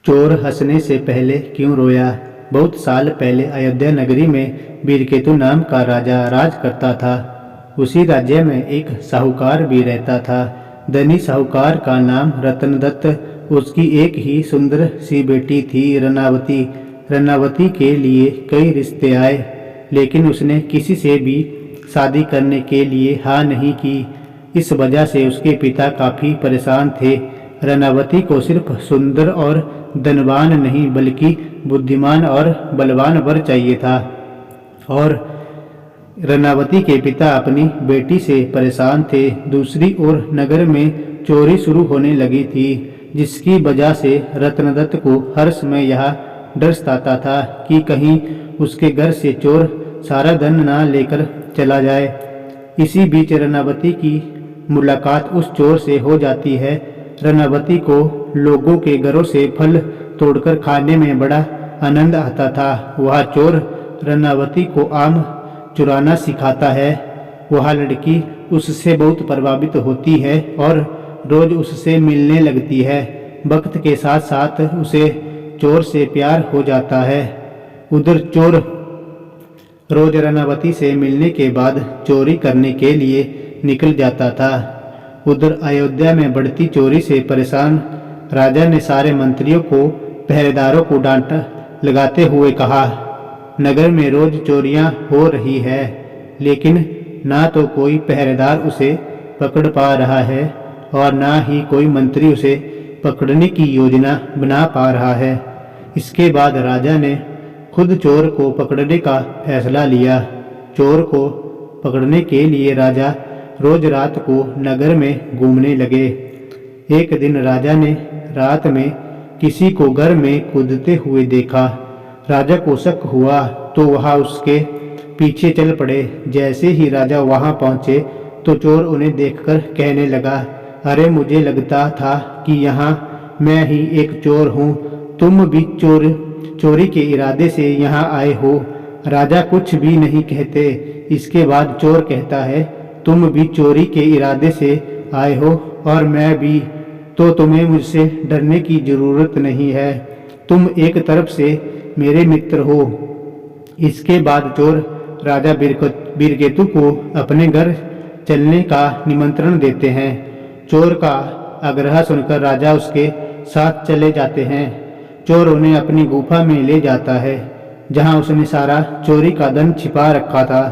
चोर हंसने से पहले क्यों रोया। बहुत साल पहले अयोध्या नगरी में बीरकेतु नाम का राजा राज करता था। उसी राज्य में एक साहूकार भी रहता था। धनी साहूकार का नाम रतनदत्त। उसकी एक ही सुंदर सी बेटी थी रनावती। रनावती के लिए कई रिश्ते आए, लेकिन उसने किसी से भी शादी करने के लिए हाँ नहीं की। इस वजह से उसके पिता काफ़ी परेशान थे। रनावती को सिर्फ सुंदर और धनवान नहीं बल्कि बुद्धिमान और बलवान वर चाहिए था। और रनावती के पिता अपनी बेटी से परेशान थे। दूसरी ओर नगर में चोरी शुरू होने लगी थी, जिसकी वजह से रत्नदत्त को हर समय यह डर सताता था कि कहीं उसके घर से चोर सारा धन ना लेकर चला जाए। इसी बीच रनावती की मुलाकात उस चोर से हो जाती है। रनावती को लोगों के घरों से फल तोड़कर खाने में बड़ा आनंद आता था। वह चोर रनावती को आम चुराना सिखाता है। वह लड़की उससे बहुत प्रभावित होती है और रोज उससे मिलने लगती है। वक्त के साथ साथ उसे चोर से प्यार हो जाता है। उधर चोर रोज रनावती से मिलने के बाद चोरी करने के लिए निकल जाता था। उधर अयोध्या में बढ़ती चोरी से परेशान राजा ने सारे मंत्रियों को पहरेदारों को डांट लगाते हुए कहा, नगर में रोज चोरियां हो रही है, लेकिन ना तो कोई पहरेदार उसे पकड़ पा रहा है और ना ही कोई मंत्री उसे पकड़ने की योजना बना पा रहा है। इसके बाद राजा ने खुद चोर को पकड़ने का फैसला लिया। चोर को पकड़ने के लिए राजा रोज रात को नगर में घूमने लगे। एक दिन राजा ने रात में किसी को घर में कूदते हुए देखा। राजा को शक हुआ तो वह उसके पीछे चल पड़े। जैसे ही राजा वहां पहुंचे तो चोर उन्हें देखकर कहने लगा, अरे मुझे लगता था कि यहाँ मैं ही एक चोर हूँ। तुम भी चोरी के इरादे से यहाँ आए हो। राजा कुछ भी नहीं कहते। इसके बाद चोर कहता है, तुम भी चोरी के इरादे से आए हो और मैं भी, तो तुम्हें मुझसे डरने की जरूरत नहीं है। तुम एक तरफ से मेरे मित्र हो। इसके बाद चोर राजा बीरकेतु को अपने घर चलने का निमंत्रण देते हैं। चोर का आग्रह सुनकर राजा उसके साथ चले जाते हैं। चोर उन्हें अपनी गुफा में ले जाता है, जहां उसने सारा चोरी का धन छिपा रखा था।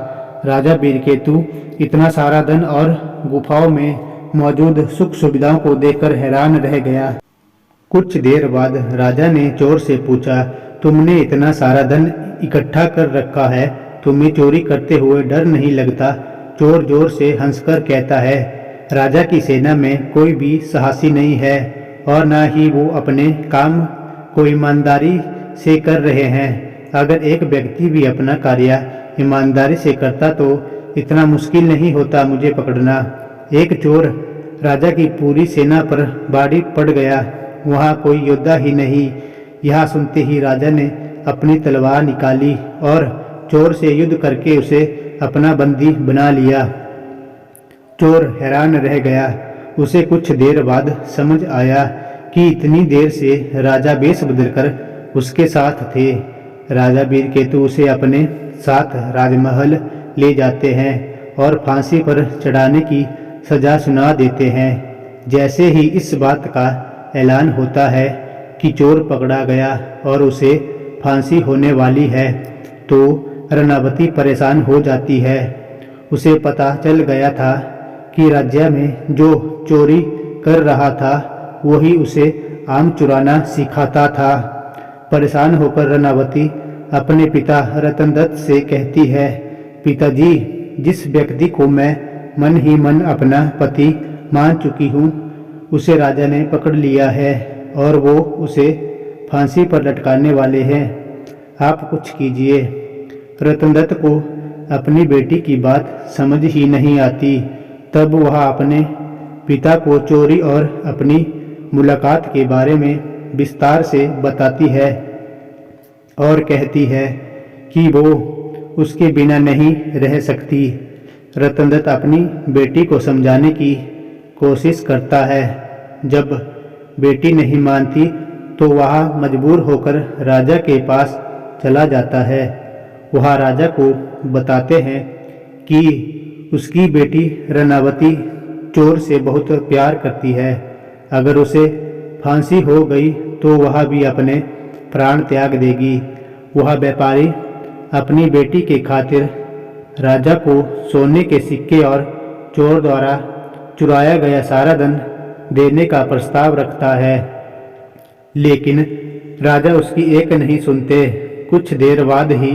राजा बीरकेतु इतना सारा धन और गुफाओं में मौजूद सुख सुविधाओं को देखकर हैरान रह गया। कुछ देर बाद राजा ने चोर से पूछा, तुमने इतना सारा धन इकट्ठा कर रखा है, तुम्हें चोरी करते हुए डर नहीं लगता? चोर जोर से हंसकर कहता है, राजा की सेना में कोई भी साहसी नहीं है और न ही वो अपने काम को ईमानदारी से कर रहे हैं। अगर एक व्यक्ति भी अपना कार्य ईमानदारी से करता तो इतना मुश्किल नहीं होता मुझे पकड़ना। एक चोर राजा की पूरी सेना पर भारी पड़ गया। वहाँ कोई योद्धा ही नहीं। यह सुनते ही राजा ने अपनी तलवार निकाली और चोर से युद्ध करके उसे अपना बंदी बना लिया। चोर हैरान रह गया। उसे कुछ देर बाद समझ आया कि इतनी देर से राजा वेश बदलकर उसके साथ थे। राजा बीरकेतु उसे अपने साथ राजमहल ले जाते हैं और फांसी पर चढ़ाने की सजा सुना देते हैं। जैसे ही इस बात का ऐलान होता है कि चोर पकड़ा गया और उसे फांसी होने वाली है, तो रनावती परेशान हो जाती है। उसे पता चल गया था कि राज्य में जो चोरी कर रहा था वही उसे आम चुराना सिखाता था। परेशान होकर रनावती अपने पिता रतनदत्त से कहती है, पिताजी, जिस व्यक्ति को मैं मन ही मन अपना पति मान चुकी हूँ, उसे राजा ने पकड़ लिया है और वो उसे फांसी पर लटकाने वाले हैं। आप कुछ कीजिए। रतनदत्त को अपनी बेटी की बात समझ ही नहीं आती। तब वह अपने पिता को चोरी और अपनी मुलाकात के बारे में विस्तार से बताती है और कहती है कि वो उसके बिना नहीं रह सकती। रतनदत्त अपनी बेटी को समझाने की कोशिश करता है। जब बेटी नहीं मानती तो वह मजबूर होकर राजा के पास चला जाता है। वह राजा को बताते हैं कि उसकी बेटी रनावती चोर से बहुत प्यार करती है। अगर उसे फांसी हो गई तो वह भी अपने प्राण त्याग देगी। वह व्यापारी अपनी बेटी के खातिर राजा को सोने के सिक्के और चोर द्वारा चुराया गया सारा धन देने का प्रस्ताव रखता है, लेकिन राजा उसकी एक नहीं सुनते। कुछ देर बाद ही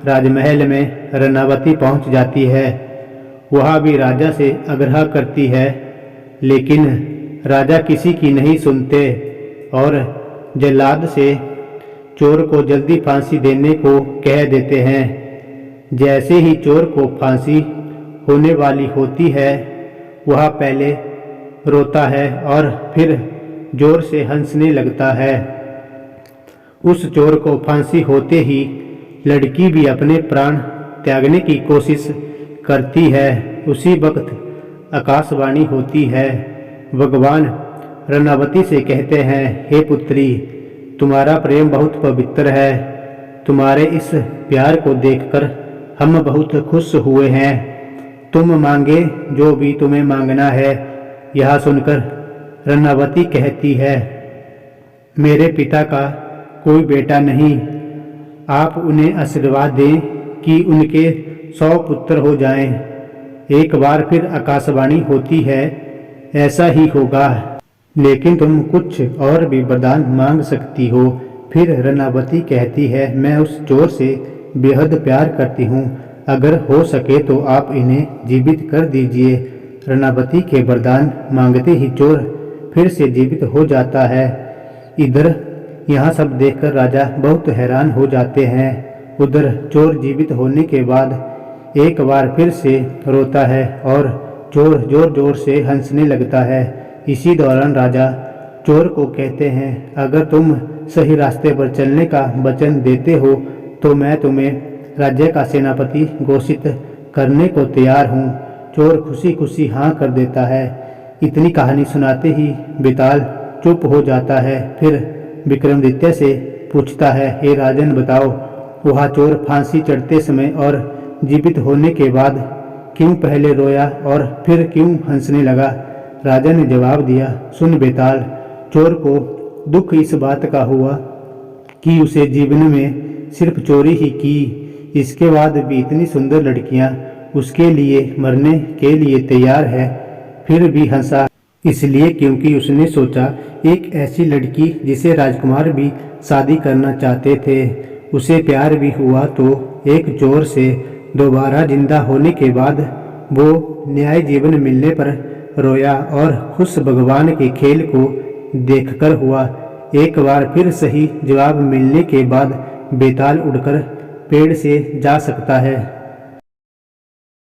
राजमहल में रनावती पहुंच जाती है। वह भी राजा से आग्रह करती है, लेकिन राजा किसी की नहीं सुनते और जल्लाद से चोर को जल्दी फांसी देने को कह देते हैं। जैसे ही चोर को फांसी होने वाली होती है, वह पहले रोता है और फिर जोर से हंसने लगता है। उस चोर को फांसी होते ही लड़की भी अपने प्राण त्यागने की कोशिश करती है। उसी वक्त आकाशवाणी होती है। भगवान रनावती से कहते हैं, हे पुत्री, तुम्हारा प्रेम बहुत पवित्र है। तुम्हारे इस प्यार को देखकर हम बहुत खुश हुए हैं। तुम मांगे जो भी तुम्हें मांगना है। यह सुनकर रनावती कहती है, मेरे पिता का कोई बेटा नहीं। आप उन्हें आशीर्वाद दें कि उनके 100 पुत्र हो जाएं। एक बार फिर आकाशवाणी होती है, ऐसा ही होगा, लेकिन तुम कुछ और भी वरदान मांग सकती हो। फिर रनावती कहती है, मैं उस चोर से बेहद प्यार करती हूँ। अगर हो सके तो आप इन्हें जीवित कर दीजिए। रनावती के वरदान मांगते ही चोर फिर से जीवित हो जाता है। इधर यह सब देखकर राजा बहुत हैरान हो जाते हैं। उधर चोर जीवित होने के बाद एक बार फिर से रोता है और चोर जोर जोर से हंसने लगता है। इसी दौरान राजा चोर को कहते हैं, अगर तुम सही रास्ते पर चलने का वचन देते हो तो मैं तुम्हें राज्य का सेनापति घोषित करने को तैयार हूँ। चोर खुशी खुशी हाँ कर देता है। इतनी कहानी सुनाते ही बेताल चुप हो जाता है। फिर विक्रमादित्य से पूछता है, हे राजन बताओ, वह चोर फांसी चढ़ते समय और जीवित होने के बाद क्यों पहले रोया और फिर क्यों हंसने लगा? राजा ने जवाब दिया, सुन बेताल, चोर को दुख इस बात का हुआ कि उसे जीवन में सिर्फ चोरी ही की। इसके बाद भी इतनी सुंदर लड़कियां उसके लिए मरने के लिए तैयार है, फिर भी हंसा इसलिए क्योंकि उसने सोचा एक ऐसी लड़की जिसे राजकुमार भी शादी करना चाहते थे, उसे प्यार भी हुआ। तो एक चोर से दोबारा जिंदा होने के बाद वो न्याय जीवन मिलने पर रोया और खुश भगवान के खेल को देखकर हुआ। एक बार फिर सही जवाब मिलने के बाद बेताल उड़कर पेड़ से जा सकता है।